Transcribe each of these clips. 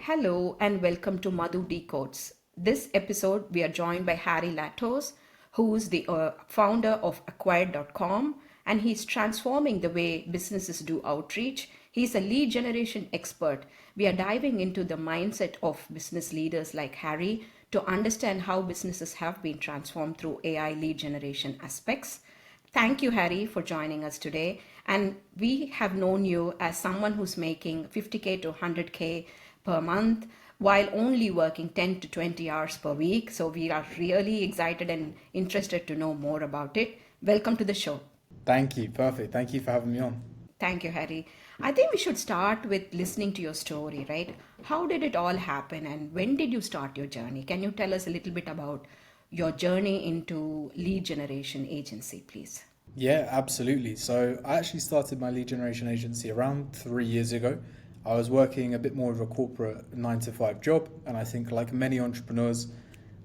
Hello and welcome to Madhu Decodes. This episode, we are joined by Harry Latos, who is the founder of acquired.com, and he's transforming the way businesses do outreach. He's a lead generation expert. We are diving into the mindset of business leaders like Harry to understand how businesses have been transformed through AI lead generation aspects. Thank you, Harry, for joining us today. And we have known you as someone who's making 50K to 100K per month while only working 10 to 20 hours per week. So we are really excited and interested to know more about it. Welcome to the show. Thank you. Perfect. Thank you for having me on. Thank you, Harry. I think we should start with listening to your story, right? How did it all happen and when did you start your journey? Can you tell us a little bit about your journey into lead generation agency, please? Yeah, absolutely. So I actually started my lead generation agency around 3 years ago. I was working a bit more of a corporate 9 to 5 job, and I think like many entrepreneurs,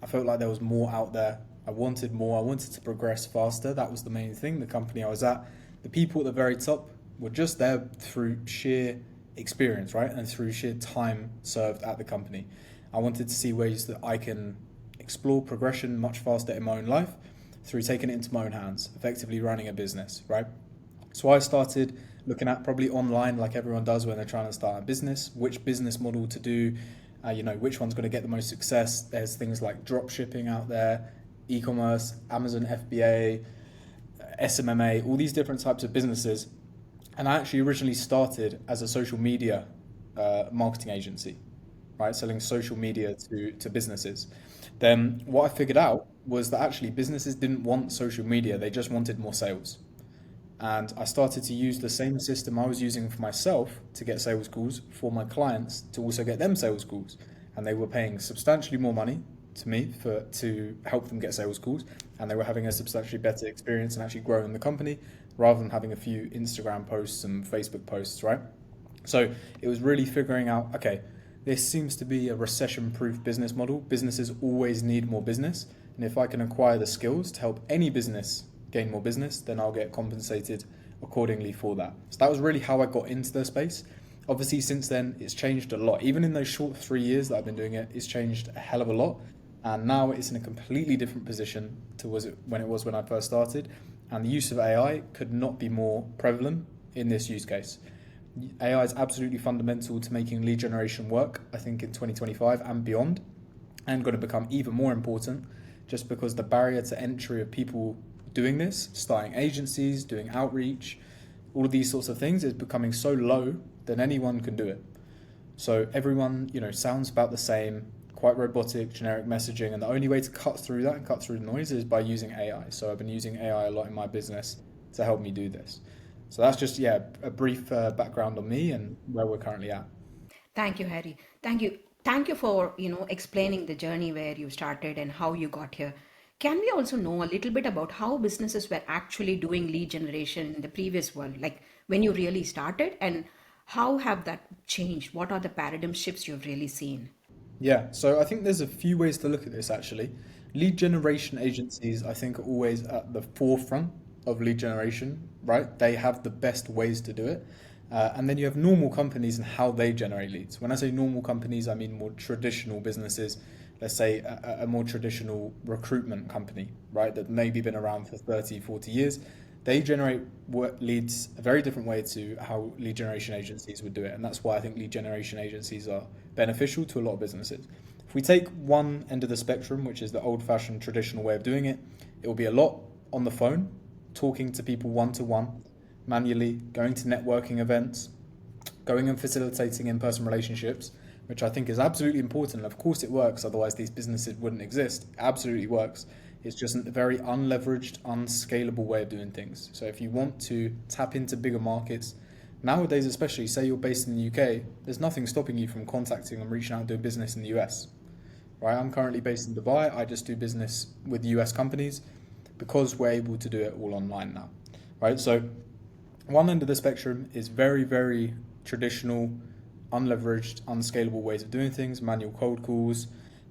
I felt like there was more out there. I wanted more. I wanted to progress faster. That was the main thing. The company I was at, the people at the very top were just there through sheer experience, right? And through sheer time served at the company. I wanted to see ways that I can explore progression much faster in my own life through taking it into my own hands, effectively running a business, right? So I started looking at probably online, like everyone does when they're trying to start a business, which business model to do, which one's going to get the most success. There's things like drop shipping out there, e-commerce, Amazon FBA, SMMA, all these different types of businesses. And I actually originally started as a social media marketing agency, right? Selling social media to businesses. Then what I figured out was that actually businesses didn't want social media, they just wanted more sales. And I started to use the same system I was using for myself to get sales calls for my clients to also get them sales calls. And they were paying substantially more money to me to help them get sales calls. And they were having a substantially better experience and actually growing the company rather than having a few Instagram posts and Facebook posts, right? So it was really figuring out, okay, this seems to be a recession-proof business model. Businesses always need more business. And if I can acquire the skills to help any business gain more business, then I'll get compensated accordingly for that. So that was really how I got into the space. Obviously, since then, it's changed a lot. Even in those short 3 years that I've been doing it, it's changed a hell of a lot. And now it's in a completely different position to when it was when I first started. And the use of AI could not be more prevalent in this use case. AI is absolutely fundamental to making lead generation work, I think, in 2025 and beyond, and going to become even more important just because the barrier to entry of people doing this, starting agencies, doing outreach, all of these sorts of things is becoming so low that anyone can do it. So everyone, sounds about the same, quite robotic, generic messaging, and the only way to cut through that and cut through the noise is by using AI. So I've been using AI a lot in my business to help me do this. So that's just, a brief background on me and where we're currently at. Thank you, Harry. Thank you. Thank you for, explaining the journey where you started and how you got here. Can we also know a little bit about how businesses were actually doing lead generation in the previous world, like when you really started, and how have that changed? What are the paradigm shifts you've really seen? Yeah, so I think there's a few ways to look at this actually. Lead generation agencies, I think, are always at the forefront of lead generation, right? They have the best ways to do it. And then you have normal companies and how they generate leads. When I say normal companies, I mean more traditional businesses. Let's say a more traditional recruitment company, right, that maybe been around for 30, 40 years. They generate leads a very different way to how lead generation agencies would do it. And that's why I think lead generation agencies are beneficial to a lot of businesses. If we take one end of the spectrum, which is the old-fashioned traditional way of doing it, it will be a lot on the phone, talking to people one-to-one, manually, going to networking events, going and facilitating in-person relationships, which I think is absolutely important. Of course it works, otherwise these businesses wouldn't exist. It absolutely works. It's just a very unleveraged, unscalable way of doing things. So if you want to tap into bigger markets, nowadays especially, say you're based in the UK, there's nothing stopping you from contacting and reaching out and doing business in the US. Right? I'm currently based in Dubai. I just do business with US companies because we're able to do it all online now. Right? So one end of the spectrum is very, very traditional, unleveraged, unscalable ways of doing things, manual cold calls,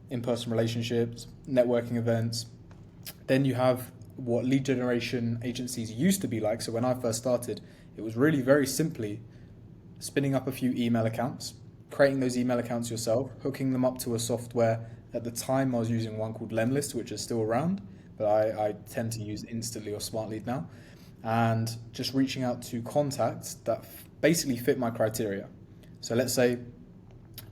in-person relationships, networking events. Then you have what lead generation agencies used to be like. So when I first started, it was really very simply spinning up a few email accounts, creating those email accounts yourself, hooking them up to a software. At the time, I was using one called Lemlist, which is still around, but I tend to use Instantly or Smartlead now, and just reaching out to contacts that basically fit my criteria. So let's say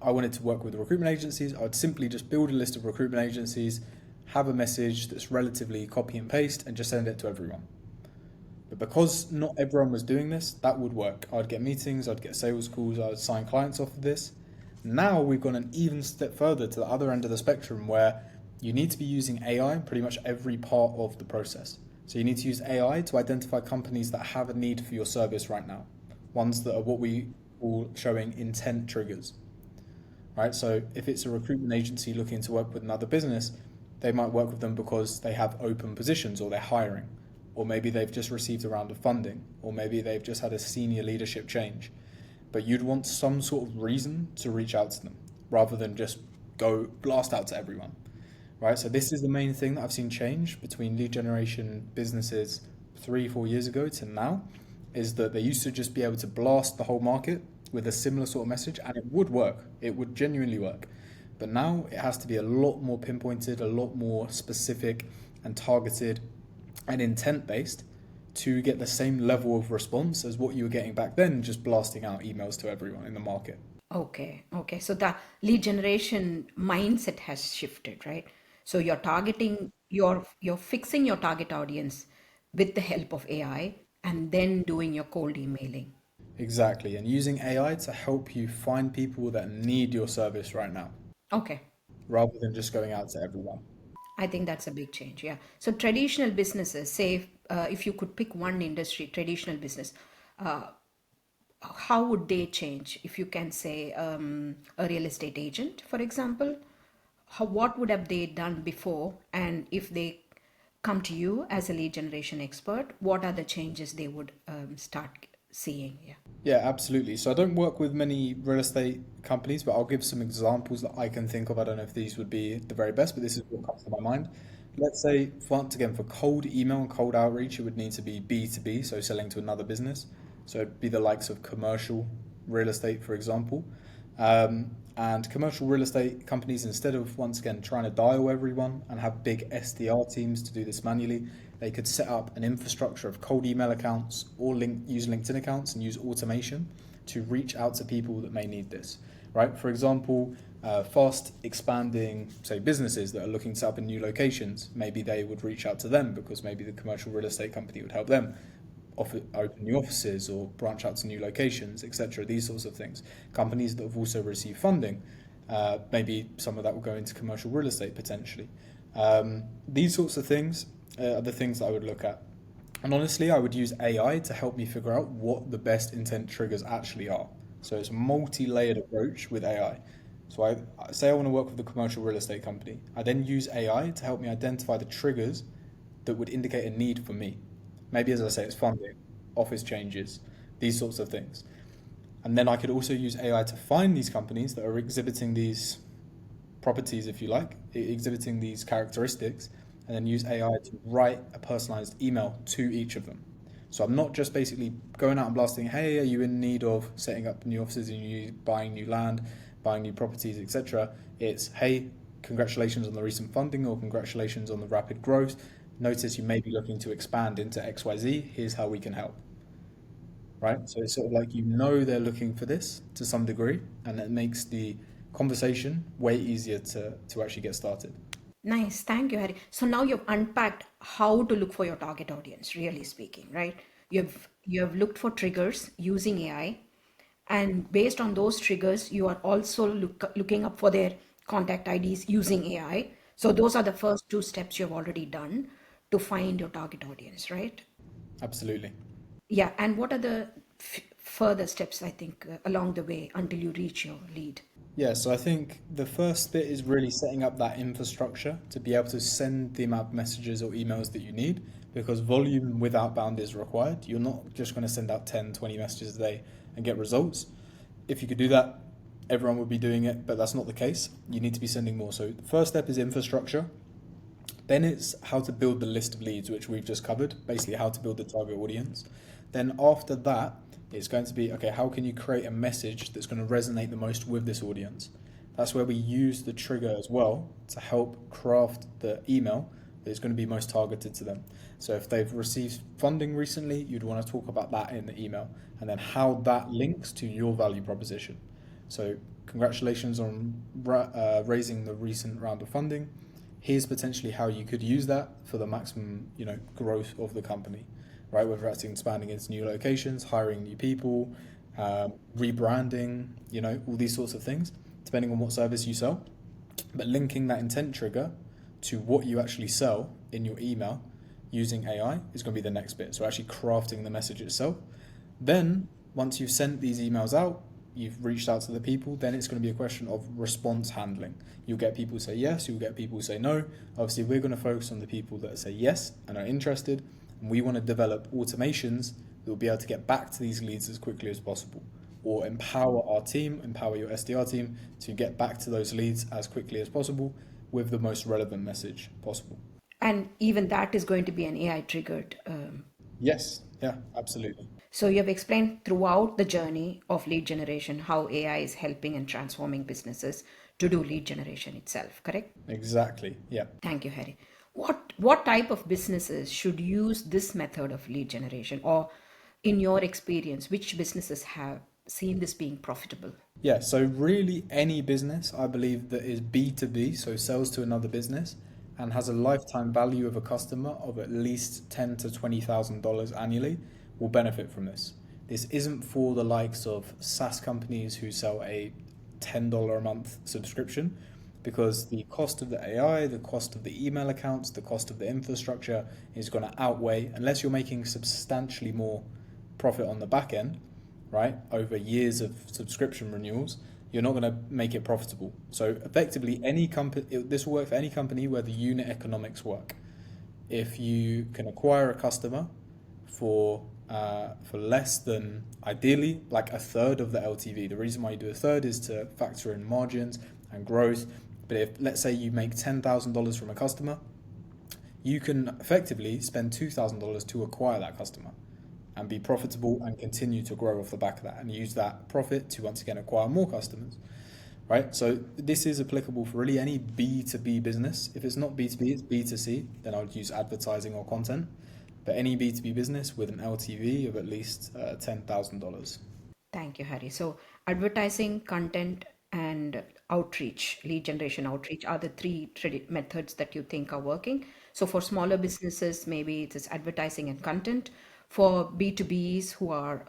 I wanted to work with recruitment agencies. I would simply just build a list of recruitment agencies, have a message that's relatively copy and paste, and just send it to everyone. But because not everyone was doing this, that would work. I'd get meetings, I'd get sales calls, I'd sign clients off of this. Now we've gone an even step further to the other end of the spectrum where you need to be using AI in pretty much every part of the process. So you need to use AI to identify companies that have a need for your service right now. Ones that are what we call showing intent triggers. Right? So if it's a recruitment agency looking to work with another business, they might work with them because they have open positions or they're hiring, or maybe they've just received a round of funding, or maybe they've just had a senior leadership change. But you'd want some sort of reason to reach out to them rather than just go blast out to everyone, right? So this is the main thing that I've seen change between lead generation businesses 3-4 years ago to now, is that they used to just be able to blast the whole market with a similar sort of message and it would work. It would genuinely work. But now it has to be a lot more pinpointed, a lot more specific and targeted and intent-based to get the same level of response as what you were getting back then, just blasting out emails to everyone in the market. Okay. So the lead generation mindset has shifted, right? So you're targeting, you're fixing your target audience with the help of AI and then doing your cold emailing. Exactly, and using AI to help you find people that need your service right now, Okay. rather than just going out to everyone. I think that's a big change. Yeah. So traditional businesses, say, if you could pick one industry, traditional business, how would they change? If you can say a real estate agent, for example, what would have they done before? And if they come to you as a lead generation expert, what are the changes they would start seeing? Yeah. Yeah, absolutely. So I don't work with many real estate companies, but I'll give some examples that I can think of. I don't know if these would be the very best, but this is what comes to my mind. Let's say, once again, for cold email and cold outreach, it would need to be B2B, so selling to another business. So it'd be the likes of commercial real estate, for example. And commercial real estate companies, instead of once again trying to dial everyone and have big SDR teams to do this manually, they could set up an infrastructure of cold email accounts or use LinkedIn accounts and use automation to reach out to people that may need this, right? For example, fast expanding, say, businesses that are looking to set up in new locations, maybe they would reach out to them because maybe the commercial real estate company would help them open new offices or branch out to new locations, etc. These sorts of things. Companies that have also received funding, maybe some of that will go into commercial real estate potentially. These sorts of things are the things that I would look at. And honestly, I would use AI to help me figure out what the best intent triggers actually are. So it's a multi-layered approach with AI. So I say I want to work with a commercial real estate company. I then use AI to help me identify the triggers that would indicate a need for me. Maybe, as I say, it's funding, office changes, these sorts of things. And then I could also use AI to find these companies that are exhibiting these properties, if you like, exhibiting these characteristics, and then use AI to write a personalized email to each of them. So I'm not just basically going out and blasting, hey, are you in need of setting up new offices and buying new land, buying new properties, etc. It's, hey, congratulations on the recent funding or congratulations on the rapid growth. Notice you may be looking to expand into XYZ. Here's how we can help. Right? So it's sort of like they're looking for this to some degree, and it makes the conversation way easier to actually get started. Nice. Thank you, Harry. So now you've unpacked how to look for your target audience, really speaking, right? You have looked for triggers using AI, and based on those triggers, you are also looking up for their contact IDs using AI. So those are the first two steps you've already done to find your target audience, right? Absolutely. Yeah. And what are the further steps, I think, along the way until you reach your lead? Yeah, so I think the first bit is really setting up that infrastructure to be able to send the amount of messages or emails that you need, because volume with outbound is required. You're not just going to send out 10, 20 messages a day and get results. If you could do that, everyone would be doing it, but that's not the case. You need to be sending more. So the first step is infrastructure. Then it's how to build the list of leads, which we've just covered, basically how to build the target audience. Then after that, It's going to be, okay, how can you create a message that's going to resonate the most with this audience? That's where we use the trigger as well to help craft the email that is going to be most targeted to them. So if they've received funding recently, you'd want to talk about that in the email, and then how that links to your value proposition. So congratulations on raising the recent round of funding. Here's potentially how you could use that for the maximum, growth of the company, right? Whether that's expanding into new locations, hiring new people, rebranding, all these sorts of things, depending on what service you sell. But linking that intent trigger to what you actually sell in your email using AI is going to be the next bit. So actually crafting the message itself. Then once you've sent these emails out, you've reached out to the people, then it's going to be a question of response handling. You'll get people say yes, you'll get people say no. Obviously, we're going to focus on the people that say yes and are interested. And we want to develop automations that will be able to get back to these leads as quickly as possible, or empower our team, empower your SDR team to get back to those leads as quickly as possible with the most relevant message possible. And even that is going to be an AI triggered. Yes, yeah, absolutely. So you have explained throughout the journey of lead generation how AI is helping and transforming businesses to do lead generation itself, correct? Exactly, yeah. Thank you, Harry. What type of businesses should use this method of lead generation, or in your experience, which businesses have seen this being profitable? Yeah, so really any business, I believe, that is B2B, so sells to another business, and has a lifetime value of a customer of at least $10,000 to $20,000 annually will benefit from this. This isn't for the likes of SaaS companies who sell a $10 a month subscription, because the cost of the AI, the cost of the email accounts, the cost of the infrastructure is going to outweigh, unless you're making substantially more profit on the back end, right, over years of subscription renewals, you're not going to make it profitable. So effectively, any company, this will work for any company where the unit economics work. If you can acquire a customer for less than, ideally, like a third of the LTV. The reason why you do a third is to factor in margins and growth. But if, let's say, you make $10,000 from a customer, you can effectively spend $2,000 to acquire that customer and be profitable and continue to grow off the back of that, and use that profit to once again acquire more customers, right? So this is applicable for really any B2B business. If it's not B2B, it's B2C, then I would use advertising or content. But any B2B business with an LTV of at least $10,000. Thank you, Harry. So advertising, content, and outreach, lead generation outreach, are the three methods that you think are working. So for smaller businesses, maybe it is advertising and content. For B2Bs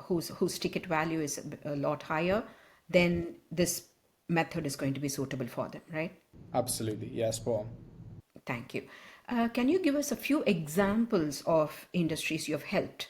whose ticket value is a lot higher, then this method is going to be suitable for them, right? Absolutely, yeah, spot on. Thank you. Can you give us a few examples of industries you have helped?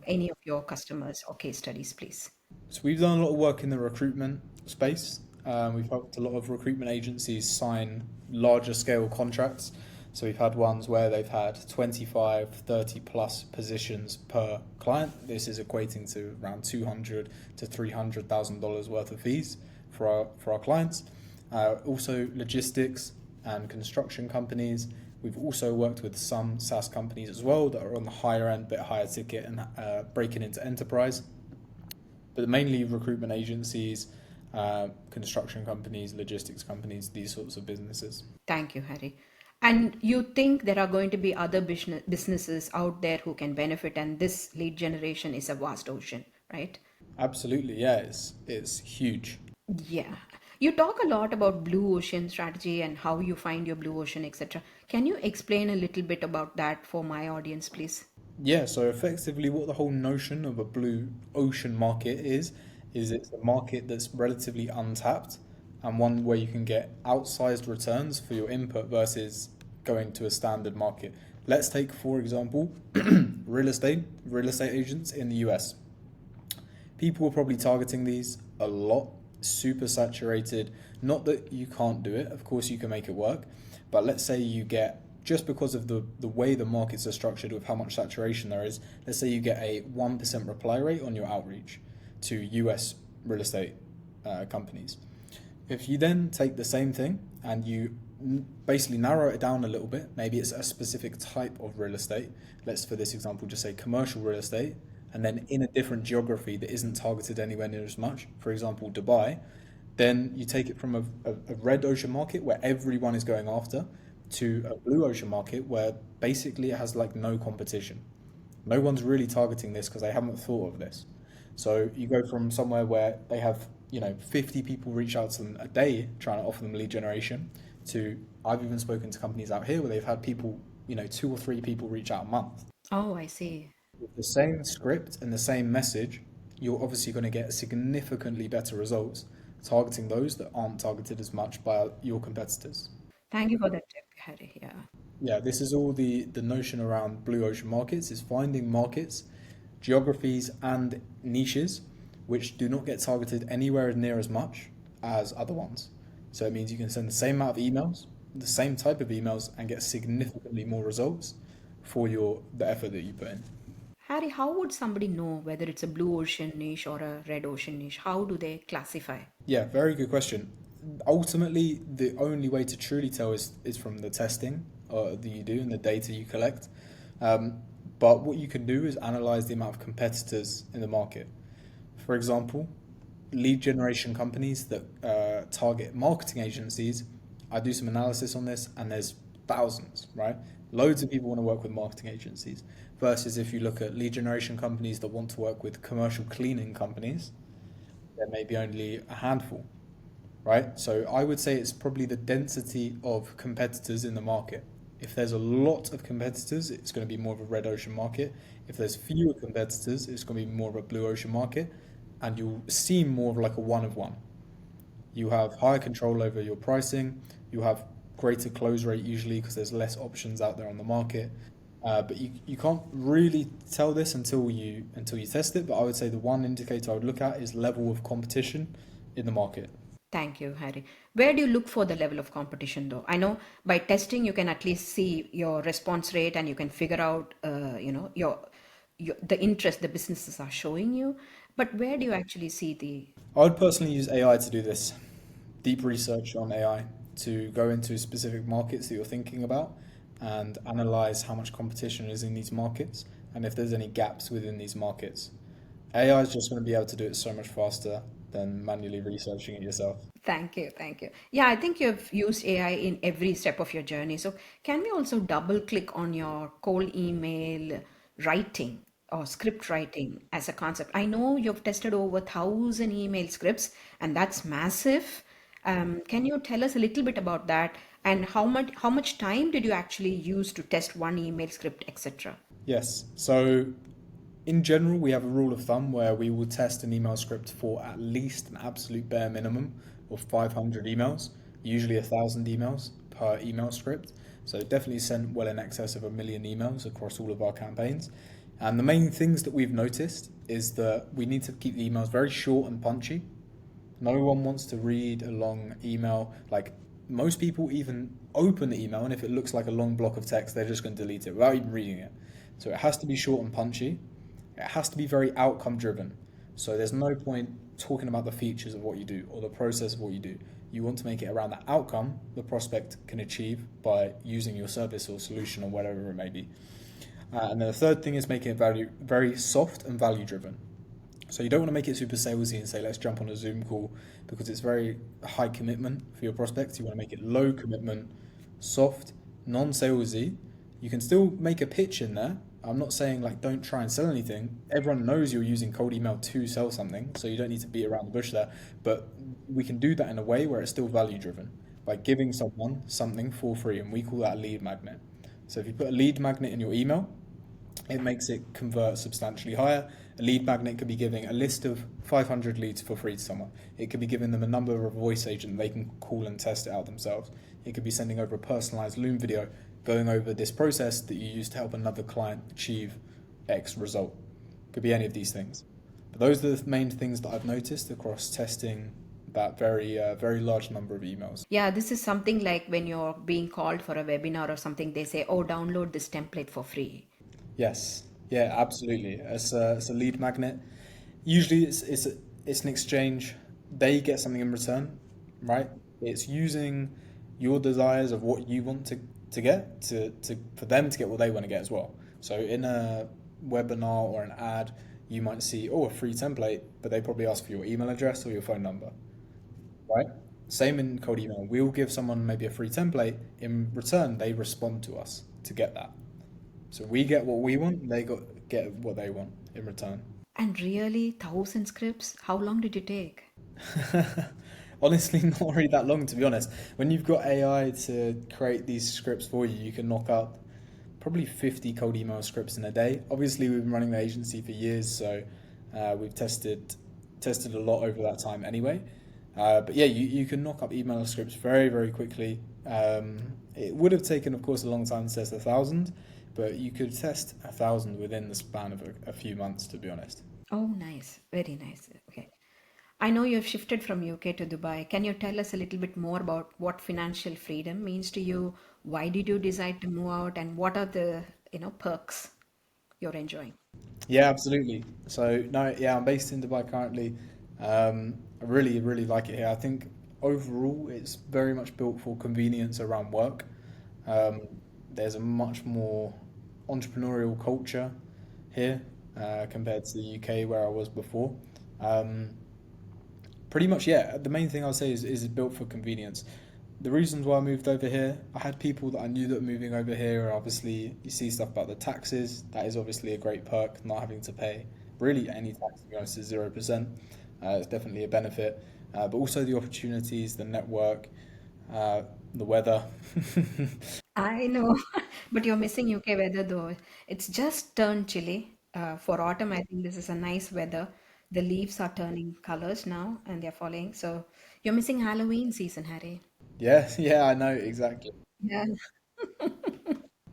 Any of your customers or case studies, please? So we've done a lot of work in the recruitment space. We've helped a lot of recruitment agencies sign larger scale contracts. So we've had ones where they've had 25, 30 plus positions per client. This is equating to around $200,000 to $300,000 worth of fees for our clients. Also logistics and construction companies. We've also worked with some SaaS companies as well that are on the higher end, bit higher ticket, and breaking into enterprise. But mainly recruitment agencies, construction companies, logistics companies, these sorts of businesses. Thank you, Harry. And you think there are going to be other businesses out there who can benefit, and this lead generation is a vast ocean, right? Absolutely, yeah, it's huge. Yeah. You talk a lot about blue ocean strategy and how you find your blue ocean, etc. Can you explain a little bit about that for my audience, please? Yeah, so effectively what the whole notion of a blue ocean market is it's a market that's relatively untapped, and one where you can get outsized returns for your input versus going to a standard market. Let's take, for example, real estate agents in the US. People are probably targeting these a lot, super saturated. Not that you can't do it, of course you can make it work, but let's say you get, just because of the way the markets are structured with how much saturation there is, let's say you get a 1% reply rate on your outreach to US real estate companies. If you then take the same thing and you basically narrow it down a little bit, maybe it's a specific type of real estate, let's for this example just say commercial real estate, and then in a different geography that isn't targeted anywhere near as much, for example, Dubai, then you take it from a red ocean market where everyone is going after to a blue ocean market where basically it has like no competition. No one's really targeting this because they haven't thought of this. So you go from somewhere where they have, 50 people reach out to them a day trying to offer them lead generation to I've even spoken to companies out here where they've had people, 2 or 3 people reach out a month. Oh, I see. With the same script and the same message, you're obviously going to get significantly better results targeting those that aren't targeted as much by your competitors. Thank you for that tip, Harry. Yeah. Yeah, this is all the notion around blue ocean markets is finding markets, geographies and niches which do not get targeted anywhere near as much as other ones. So it means you can send the same amount of emails, the same type of emails and get significantly more results for the effort that you put in. Harry, how would somebody know whether it's a blue ocean niche or a red ocean niche? How do they classify? Yeah, very good question. Ultimately, the only way to truly tell is from the testing that you do and the data you collect. Um, but what you can do is analyze the amount of competitors in the market. For example, lead generation companies that target marketing agencies, I do some analysis on this and there's thousands, right? Loads of people want to work with marketing agencies. Versus if you look at lead generation companies that want to work with commercial cleaning companies, there may be only a handful, right? So I would say it's probably the density of competitors in the market. If there's a lot of competitors, it's going to be more of a red ocean market. If there's fewer competitors, it's going to be more of a blue ocean market. And you'll see more of like a one of one. You have higher control over your pricing. You have greater close rate usually because there's less options out there on the market. But you can't really tell this until you test it. But I would say the one indicator I would look at is level of competition in the market. Thank you, Harry. Where do you look for the level of competition, though? I know by testing you can at least see your response rate and you can figure out, your the interest the businesses are showing you. But where do you actually see the? I would personally use AI to do this. Deep research on AI to go into specific markets that you're thinking about and analyze how much competition is in these markets and if there's any gaps within these markets. AI is just going to be able to do it so much faster than manually researching it yourself. Thank you, thank you. Yeah, I think you've used AI in every step of your journey. So can we also double click on your cold email writing or script writing as a concept? I know you've tested over 1,000 email scripts, and that's massive. Can you tell us a little bit about that and how much time did you actually use to test one email script, etc.? Yes. So in general, we have a rule of thumb where we will test an email script for at least an absolute bare minimum of 500 emails, usually 1,000 emails per email script. So definitely sent well in excess of 1 million emails across all of our campaigns. And the main things that we've noticed is that we need to keep the emails very short and punchy. No one wants to read a long email. Like most people even open the email and if it looks like a long block of text, they're just going to delete it without even reading it. So it has to be short and punchy. It has to be very outcome driven. So there's no point talking about the features of what you do or the process of what you do. You want to make it around the outcome the prospect can achieve by using your service or solution or whatever it may be. And then the third thing is making it very soft and value driven. So you don't want to make it super salesy and say, let's jump on a Zoom call because it's very high commitment for your prospects. You want to make it low commitment, soft, non-salesy. You can still make a pitch in there. I'm not saying like don't try and sell anything. Everyone knows you're using cold email to sell something, so you don't need to beat around the bush there. But we can do that in a way where it's still value driven by giving someone something for free, and we call that a lead magnet. So if you put a lead magnet in your email, it makes it convert substantially higher. A lead magnet could be giving a list of 500 leads for free to someone. It could be giving them a number of a voice agent they can call and test it out themselves. It could be sending over a personalized Loom video going over this process that you use to help another client achieve X result. Could be any of these things. But those are the main things that I've noticed across testing that very large number of emails. Yeah, this is something like when you're being called for a webinar or something, they say, oh, download this template for free. Yes, yeah, absolutely. It's a lead magnet. Usually, it's an exchange. They get something in return, right? It's using your desires of what you want to get to for them to get what they want to get as well. So in a webinar or an ad, you might see, oh, a free template, but they probably ask for your email address or your phone number, right? Same in cold email. We'll give someone maybe a free template. In return, they respond to us to get that. So we get what we want, get what they want in return. And really, 1,000 scripts? How long did you take? Honestly, not really that long, to be honest. When you've got AI to create these scripts for you, you can knock out probably 50 cold email scripts in a day. Obviously, we've been running the agency for years, so we've tested a lot over that time anyway. But yeah, you can knock up email scripts very, very quickly. It would have taken, of course, a long time to test 1,000, but you could test 1,000 within the span of a few months, to be honest. Oh, nice. Very nice. Okay. I know you've shifted from UK to Dubai. Can you tell us a little bit more about what financial freedom means to you? Why did you decide to move out and what are the, perks you're enjoying? Yeah, absolutely. So no, yeah, I'm based in Dubai currently. I really, really like it here. I think overall it's very much built for convenience around work. Um, there's a much more entrepreneurial culture here compared to the UK where I was before. Um, Pretty much, yeah. The main thing I'll say is it's built for convenience. The reasons why I moved over here, I had people that I knew that were moving over here. Obviously, you see stuff about the taxes. That is obviously a great perk, not having to pay really any tax, to be honest, is 0%. It's definitely a benefit. But also the opportunities, the network, the weather. I know, but you're missing UK weather though. It's just turned chilly. For autumn, I think this is a nice weather. The leaves are turning colors now and they're falling. So you're missing Halloween season, Harry. Yeah, yeah, I know exactly. Yeah.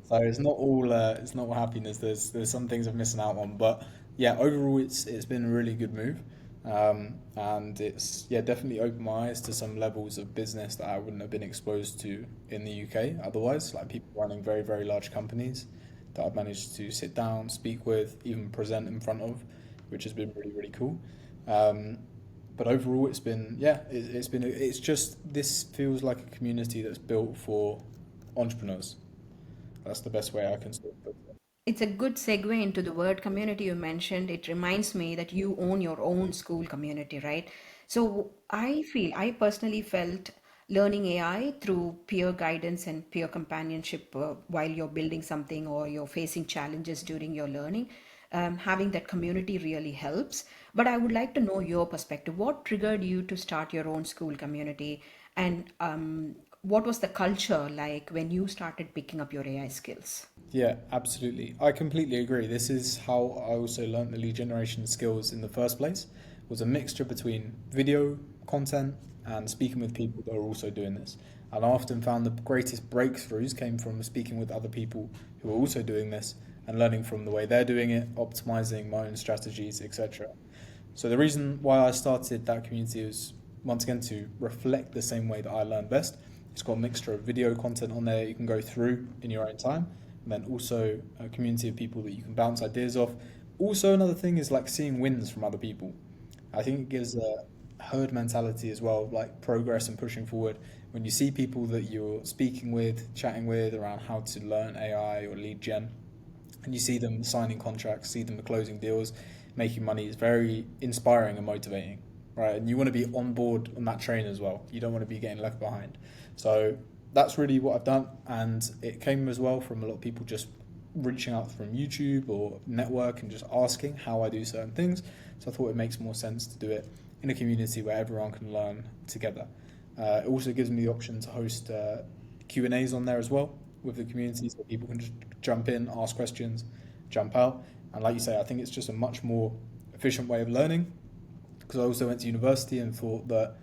So it's not all happiness. There's some things I'm missing out on, but yeah, overall it's been a really good move, and it's yeah definitely opened my eyes to some levels of business that I wouldn't have been exposed to in the UK otherwise. Like people running very very large companies that I've managed to sit down, speak with, even present in front of, which has been really really cool. Um, but overall, it's been yeah, it's just this feels like a community that's built for entrepreneurs. That's the best way I can sort of put it. It's a good segue into the word community you mentioned. It reminds me that you own your own school community, right? So I personally felt learning AI through peer guidance and peer companionship while you're building something or you're facing challenges during your learning. Having that community really helps. But I would like to know your perspective. What triggered you to start your own school community? And what was the culture like when you started picking up your AI skills? Yeah, absolutely. I completely agree. This is how I also learnt the lead generation skills in the first place. Was a mixture between video content and speaking with people that are also doing this. And I often found the greatest breakthroughs came from speaking with other people who are also doing this and learning from the way they're doing it, optimizing my own strategies, etc. So the reason why I started that community was once again to reflect the same way that I learn best. It's got a mixture of video content on there you can go through in your own time, and then also a community of people that you can bounce ideas off. Also, another thing is like seeing wins from other people. I think it gives a herd mentality as well, like progress and pushing forward. When you see people that you're speaking with, chatting with around how to learn AI or lead gen, and you see them signing contracts, see them closing deals, making money, it's very inspiring and motivating, right? And you want to be on board on that train as well. You don't want to be getting left behind. So that's really what I've done, and it came as well from a lot of people just reaching out from YouTube or network and just asking how I do certain things. So I thought it makes more sense to do it in a community where everyone can learn together. It also gives me the option to host Q&As on there as well with the community, so people can just jump in, ask questions, jump out. And like you say, I think it's just a much more efficient way of learning, because I also went to university and thought that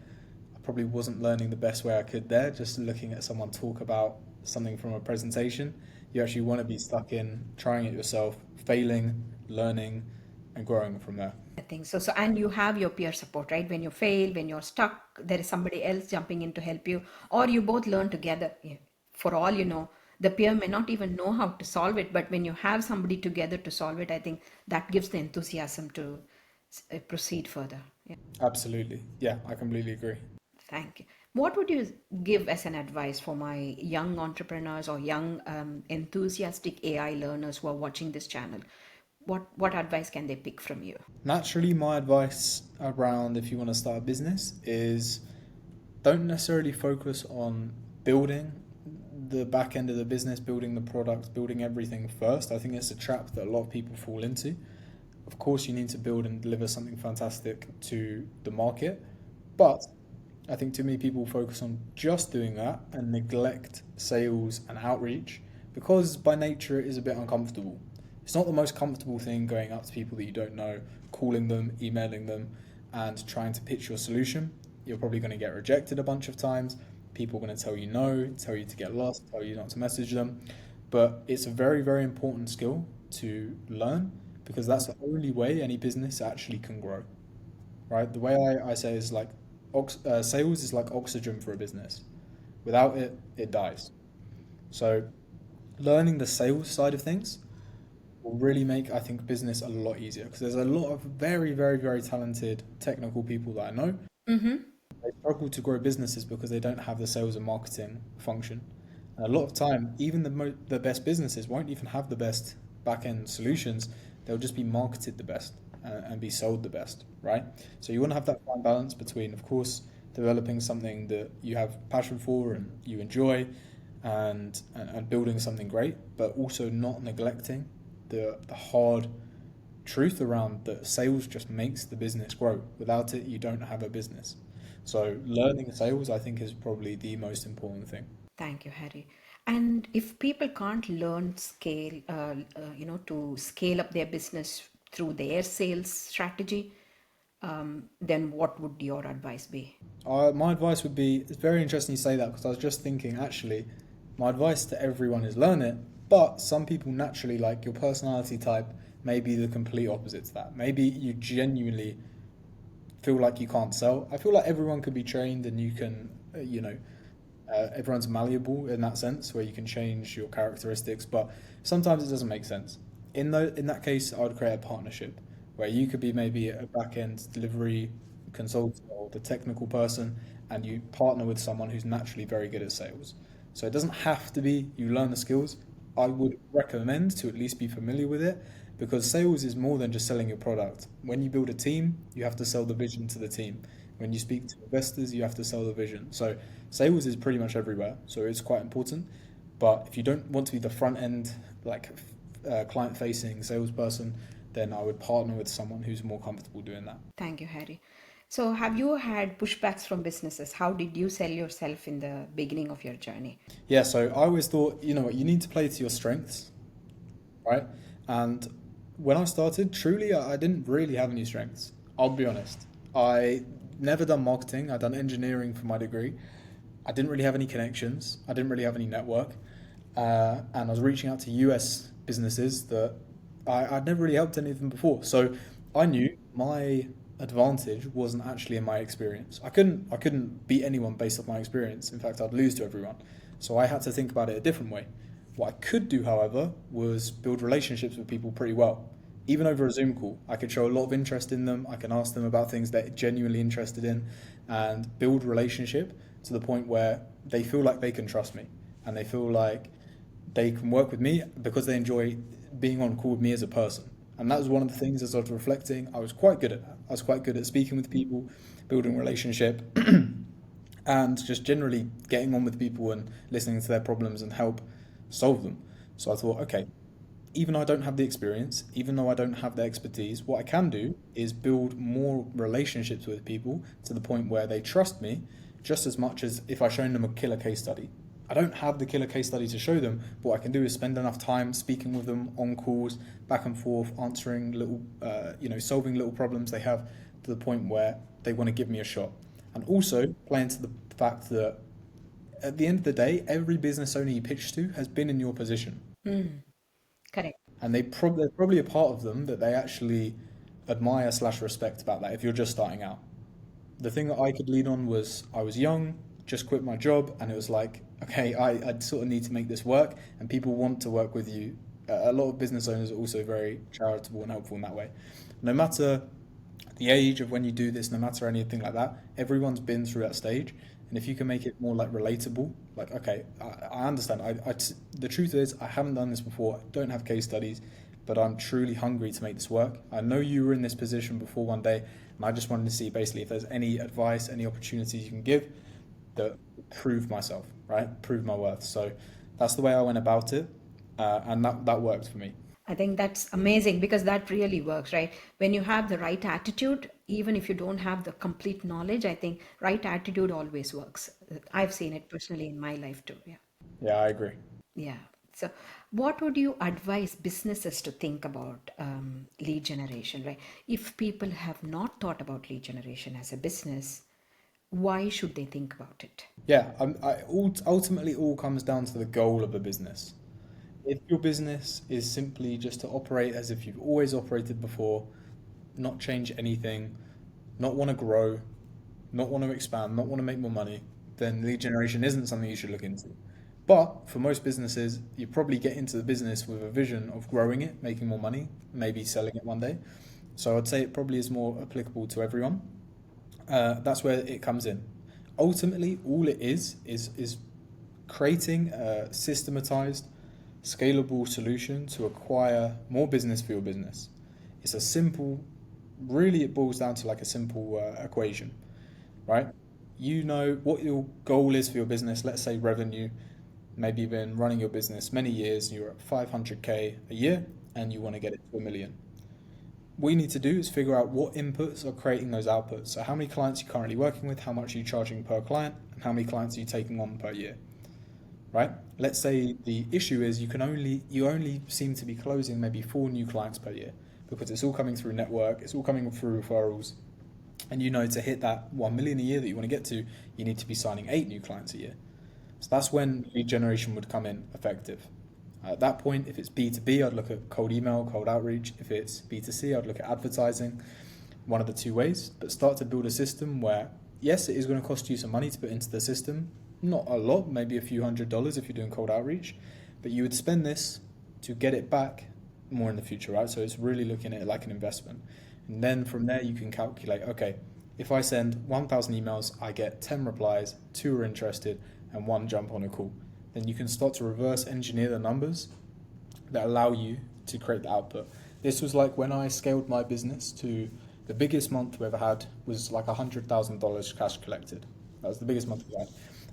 I probably wasn't learning the best way I could there, just looking at someone talk about something from a presentation. You actually want to be stuck in trying it yourself, failing, learning, and growing from there. I think so. So, and you have your peer support, right? When you fail, when you're stuck, there is somebody else jumping in to help you, or you both learn together. Yeah. For all you know, the peer may not even know how to solve it, but when you have somebody together to solve it, I think that gives the enthusiasm to proceed further. Yeah. Absolutely. Yeah, I completely agree. Thank you. What would you give as an advice for my young entrepreneurs or young enthusiastic AI learners who are watching this channel? What advice can they pick from you? Naturally, my advice around if you want to start a business is don't necessarily focus on building the back end of the business, building the product, building everything first. I think it's a trap that a lot of people fall into. Of course, you need to build and deliver something fantastic to the market, but I think too many people focus on just doing that and neglect sales and outreach because by nature it is a bit uncomfortable. It's not the most comfortable thing going up to people that you don't know, calling them, emailing them, and trying to pitch your solution. You're probably going to get rejected a bunch of times. People are going to tell you no, tell you to get lost, tell you not to message them. But it's a very, very important skill to learn because that's the only way any business actually can grow, right? The way I say is like sales is like oxygen for a business. Without it, it dies. So learning the sales side of things will really make, I think, business a lot easier because there's a lot of very, very, very talented technical people that I know. Mm-hmm. They struggle to grow businesses because they don't have the sales and marketing function. And a lot of time, even the best businesses won't even have the best back end solutions. They'll just be marketed the best and be sold the best, right? So you want to have that fine balance between, of course, developing something that you have passion for and you enjoy, and building something great, but also not neglecting the hard truth around that sales just makes the business grow. Without it, you don't have a business. So learning sales, I think, is probably the most important thing. Thank you, Harry. And if people can't learn to scale up their business through their sales strategy, then what would your advice be? My advice would be, it's very interesting you say that because I was just thinking actually, my advice to everyone is learn it, but some people naturally, like your personality type, may be the complete opposite to that. Maybe you genuinely feel like you can't sell. I feel like everyone could be trained and you can, everyone's malleable in that sense where you can change your characteristics, but sometimes it doesn't make sense. In that case, I would create a partnership where you could be maybe a back end delivery consultant or the technical person, and you partner with someone who's naturally very good at sales. So it doesn't have to be you learn the skills. I would recommend to at least be familiar with it because sales is more than just selling your product. When you build a team, you have to sell the vision to the team. When you speak to investors, you have to sell the vision. So sales is pretty much everywhere. So it's quite important. But if you don't want to be the front end, like client facing salesperson, then I would partner with someone who's more comfortable doing that. Thank you, Harry. So, have you had pushbacks from businesses? How did you sell yourself in the beginning of your journey? Yeah, so I always thought, you know what, you need to play to your strengths, right? And when I started, truly, I didn't really have any strengths. I'll be honest. I never done marketing. I'd done engineering for my degree. I didn't really have any connections. I didn't really have any network. And I was reaching out to US businesses that I'd never really helped any of them before. So I knew my advantage wasn't actually in my experience. I couldn't beat anyone based off my experience. In fact, I'd lose to everyone. So I had to think about it a different way. What I could do, however, was build relationships with people pretty well. Even over a Zoom call, I could show a lot of interest in them. I can ask them about things they're genuinely interested in and build relationship to the point where they feel like they can trust me and they feel like they can work with me because they enjoy being on call with me as a person. And that was one of the things as I was reflecting, I was quite good at that. I was quite good at speaking with people, building relationship, and just generally getting on with people and listening to their problems and help solve them. So I thought, okay, even though I don't have the experience, even though I don't have the expertise, what I can do is build more relationships with people to the point where they trust me just as much as if I shown them a killer case study. I don't have the killer case study to show them, but what I can do is spend enough time speaking with them on calls, back and forth, answering little, solving little problems they have to the point where they want to give me a shot. And also playing to the fact that at the end of the day, every business owner you pitch to has been in your position. Correct. And there's probably a part of them that they actually admire slash respect about that if you're just starting out. The thing that I could lean on was I was young, just quit my job, and it was like, okay, I sort of need to make this work, and people want to work with you. A lot of business owners are also very charitable and helpful in that way. No matter the age of when you do this, no matter anything like that, everyone's been through that stage. And if you can make it more like relatable, like, okay, I understand. The truth is, I haven't done this before. I don't have case studies. but I'm truly hungry to make this work. I know you were in this position before one day, and I just wanted to see basically if there's any advice, any opportunities you can give that prove myself, right? Prove my worth. So that's the way I went about it, and that worked for me. I think that's amazing because that really works, right? When you have the right attitude, even if you don't have the complete knowledge, I think right attitude always works. I've seen it personally in my life too. Yeah. Yeah, I agree. Yeah. So, what would you advise businesses to think about lead generation, right? If people have not thought about lead generation as a business, why should they think about it? Yeah, ultimately, it all comes down to the goal of a business. If your business is simply just to operate as if you've always operated before, not change anything, not want to grow, not want to expand, not want to make more money, then lead generation isn't something you should look into. But for most businesses, you probably get into the business with a vision of growing it, making more money, maybe selling it one day. So I'd say it probably is more applicable to everyone. That's where it comes in. Ultimately, all it is creating a systematized, scalable solution to acquire more business for your business. It's a simple, really, it boils down to like a simple equation, right? You know what your goal is for your business. Let's say revenue. Maybe you've been running your business many years, you're at 500K a year, and you want to get it to a million. What you need to do is figure out what inputs are creating those outputs. So how many clients you're currently working with, how much are you charging per client, and how many clients are you taking on per year, right? Let's say the issue is you only seem to be closing maybe 4 new clients per year because it's all coming through network, it's all coming through referrals, and you know to hit that 1 million a year that you want to get to, you need to be signing 8 new clients a year. So that's when lead generation would come in effective. At that point, if it's B2B, I'd look at cold email, cold outreach. If it's B2C, I'd look at advertising, one of the two ways. But start to build a system where, yes, it is going to cost you some money to put into the system. Not a lot, maybe a few $100s if you're doing cold outreach. But you would spend this to get it back more in the future, right? So it's really looking at it like an investment. And then from there, you can calculate, okay, if I send 1,000 emails, I get 10 replies, 2 are interested, and 1 jump on a call. Then you can start to reverse engineer the numbers that allow you to create the output. This was like when I scaled my business to the biggest month we ever had was like $100,000 cash collected. That was the biggest month we had.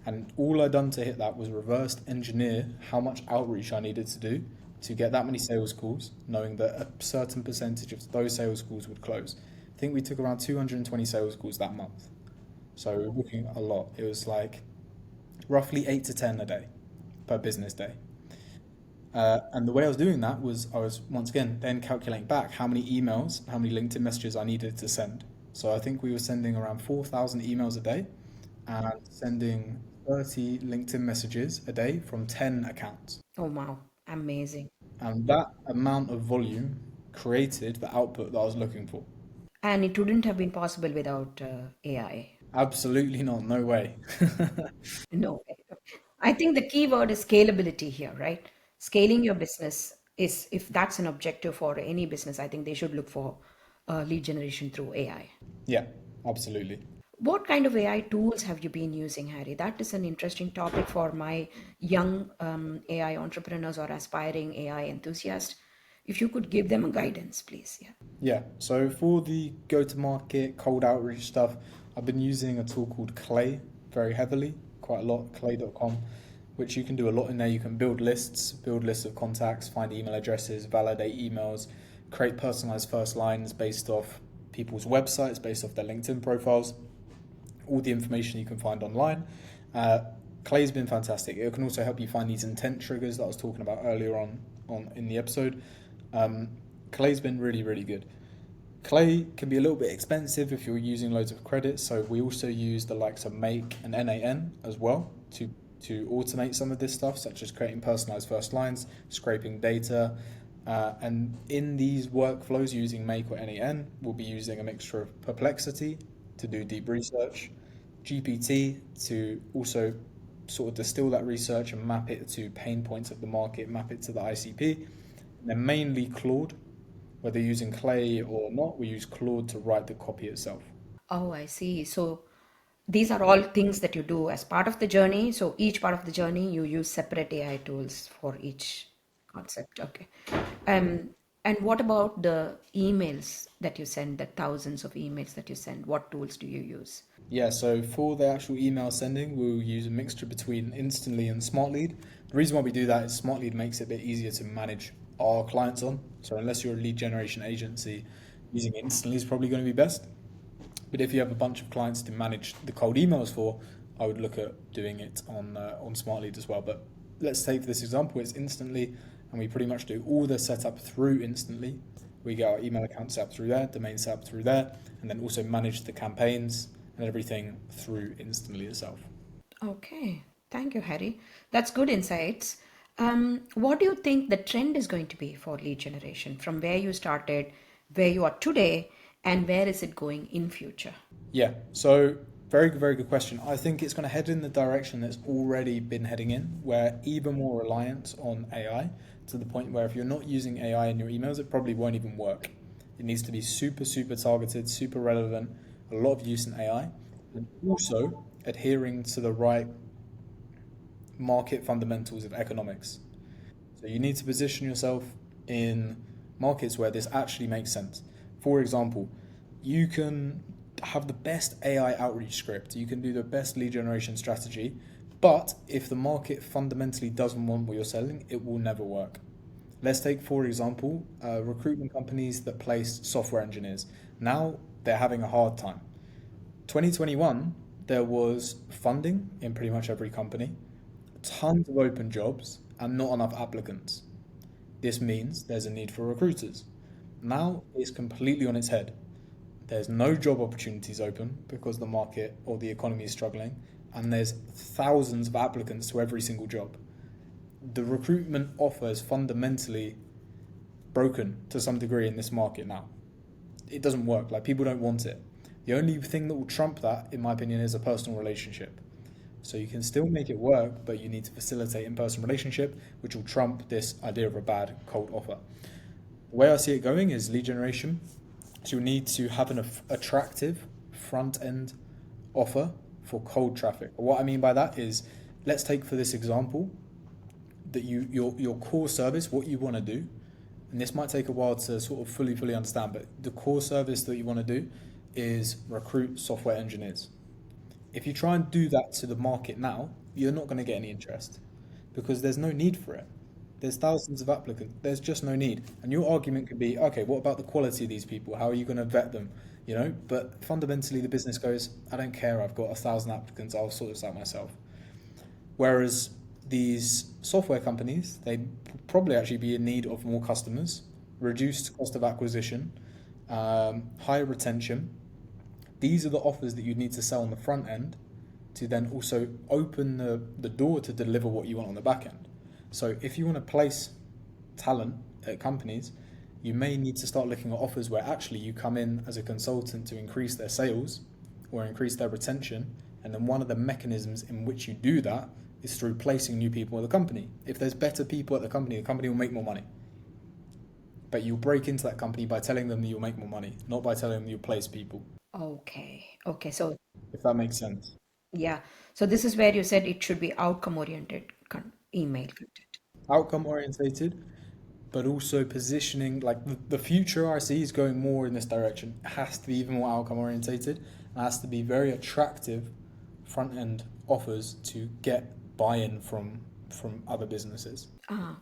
And all I'd done to hit that was reverse engineer how much outreach I needed to do to get that many sales calls, knowing that a certain percentage of those sales calls would close. I think we took around 220 sales calls that month. So we were booking a lot. It was like roughly 8 to 10 a day per business day. And the way I was doing that was I was, once again, then calculating back how many emails, how many LinkedIn messages I needed to send. So I think we were sending around 4,000 emails a day and sending 30 LinkedIn messages a day from 10 accounts. Oh, wow. Amazing. And that amount of volume created the output that I was looking for. And it wouldn't have been possible without AI. Absolutely not, no way. No way. I think the key word is scalability here, right? Scaling your business is, if that's an objective for any business, I think they should look for lead generation through AI. Yeah, absolutely. What kind of AI tools have you been using, Harry? That is an interesting topic for my young AI entrepreneurs or aspiring AI enthusiasts. If you could give them a guidance, please. Yeah. Yeah, so for the go-to-market cold outreach stuff, I've been using a tool called Clay very heavily, quite a lot, clay.com, which you can do a lot in there. You can build lists of contacts, find email addresses, validate emails, create personalized first lines based off people's websites, based off their LinkedIn profiles, all the information you can find online. Clay's been fantastic. It can also help you find these intent triggers that I was talking about earlier on in the episode. Clay's been really, really good. Clay can be a little bit expensive if you're using loads of credits, so we also use the likes of Make and NAN as well to automate some of this stuff, such as creating personalized first lines, scraping data, and in these workflows using Make or NAN, we'll be using a mixture of Perplexity to do deep research, GPT to also sort of distill that research and map it to pain points of the market, map it to the ICP, and then mainly Claude. Whether using Clay or not, we use Claude to write the copy itself. Oh, I see. So these are all things that you do as part of the journey. So each part of the journey, you use separate AI tools for each concept. Okay. Um, And what about the emails that you send, the thousands of emails that you send? What tools do you use? Yeah, so for the actual email sending, we'll use a mixture between Instantly and SmartLead. The reason why we do that is SmartLead makes it a bit easier to manage our clients on. So unless you're a lead generation agency, using Instantly is probably going to be best. But if you have a bunch of clients to manage the cold emails for, I would look at doing it on SmartLead as well. But let's take for this example, it's Instantly, and we pretty much do all the setup through Instantly. We get our email account set up through there, domain set up through there, and then also manage the campaigns and everything through Instantly itself. Okay, thank you, Harry. That's good insights. What do you think the trend is going to be for lead generation from where you started, where you are today, and where is it going in future? Yeah, so very good question. I think it's going to head in the direction that's already been heading in, where even more reliant on AI to the point where if you're not using AI in your emails, it probably won't even work. It needs to be super targeted, super relevant, a lot of use in AI, and also adhering to the right market fundamentals of economics. So you need to position yourself in markets where this actually makes sense. For example, you can have the best AI outreach script, you can do the best lead generation strategy, but if the market fundamentally doesn't want what you're selling, it will never work. Let's take, for example, recruitment companies that place software engineers. Now they're having a hard time. 2021, there was funding in pretty much every company, tons of open jobs, and not enough applicants. This means there's a need for recruiters. Now it's completely on its head. There's no job opportunities open because the market or the economy is struggling, and there's thousands of applicants to every single job. The recruitment offer is fundamentally broken to some degree in this market now. It doesn't work, like people don't want it. The only thing that will trump that, in my opinion, is a personal relationship. So you can still make it work, but you need to facilitate in-person relationship, which will trump this idea of a bad cold offer. The way I see it going is lead generation. So you need to have an attractive front-end offer for cold traffic. What I mean by that is, let's take for this example, that your core service, what you want to do, and this might take a while to sort of fully understand, but the core service that you want to do is recruit software engineers. If you try and do that to the market now, you're not going to get any interest because there's no need for it. There's thousands of applicants. There's just no need. And your argument could be, okay, what about the quality of these people? How are you going to vet them? But fundamentally the business goes, I don't care. I've got 1,000 applicants. I'll sort this out myself. Whereas these software companies, they probably actually be in need of more customers, reduced cost of acquisition, higher retention. These are the offers that you need to sell on the front end to then also open the door to deliver what you want on the back end. So if you want to place talent at companies, you may need to start looking at offers where actually you come in as a consultant to increase their sales or increase their retention. And then one of the mechanisms in which you do that is through placing new people at the company. If there's better people at the company will make more money. But you'll break into that company by telling them that you'll make more money, not by telling them you'll place people. Okay. So, If that makes sense. yeah. So, this is where you said it should be outcome oriented email content. Outcome orientated, but also positioning, like the future I see is going more in this direction. It has to be even more outcome orientated. It has to be very attractive front end offers to get buy-in from other businesses.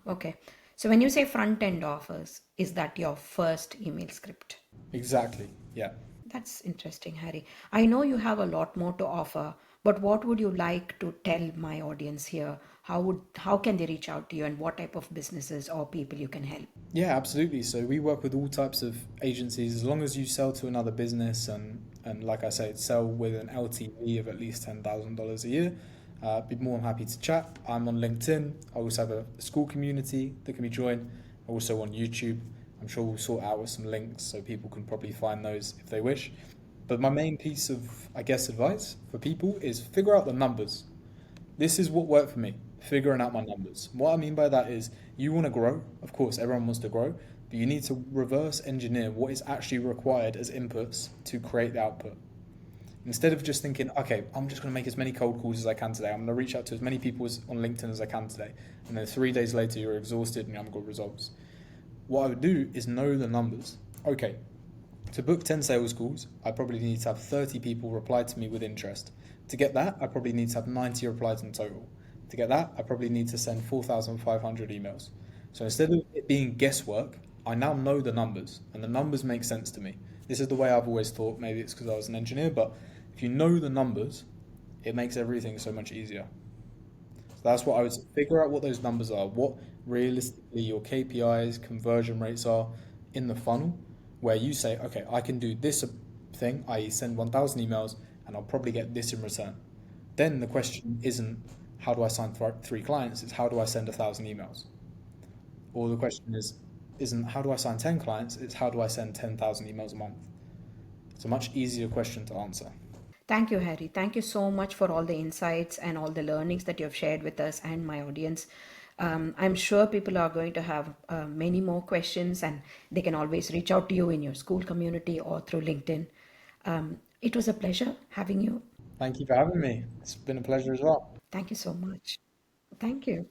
Okay. So, when you say front end offers, is that your first email script? Exactly. Yeah. That's interesting, Harry. I know you have a lot more to offer, but what would you like to tell my audience here? How can they reach out to you and what type of businesses or people you can help? Yeah, absolutely. So we work with all types of agencies as long as you sell to another business and like I said, sell with an LTV of at least $10,000 a year. Be more than happy to chat. I'm on LinkedIn. I also have a school community that can be joined. Also on YouTube. I'm sure we'll sort out with some links so people can probably find those if they wish. But my main piece of, I guess, advice for people is figure out the numbers. This is what worked for me, figuring out my numbers. What I mean by that is you want to grow. Of course, everyone wants to grow, but you need to reverse engineer what is actually required as inputs to create the output. Instead of just thinking, okay, I'm just going to make as many cold calls as I can today. I'm going to reach out to as many people on LinkedIn as I can today. And then 3 days later, you're exhausted and you haven't got results. what I would do is know the numbers. Okay, to book 10 sales calls, I probably need to have 30 people reply to me with interest. To get that, I probably need to have 90 replies in total. To get that, I probably need to send 4,500 emails. So instead of it being guesswork, I now know the numbers, and the numbers make sense to me. This is the way I've always thought. Maybe it's because I was an engineer, but if you know the numbers, it makes everything so much easier. So that's what I would say. Figure out what those numbers are, what realistically your KPIs, conversion rates are in the funnel, where you say, okay, I can do this thing, i.e., send 1,000 emails, and I'll probably get this in return. Then the question isn't how do I sign three clients, it's how do I send 1,000 emails. Or the question isn't how do I sign 10 clients, it's how do I send 10,000 emails a month. It's a much easier question to answer. Thank you, Harry. Thank you so much for all the insights and all the learnings that you have shared with us and my audience. I'm sure people are going to have many more questions, and they can always reach out to you in your school community or through LinkedIn. It was a pleasure having you. Thank you for having me. It's been a pleasure as well. Thank you so much. Thank you.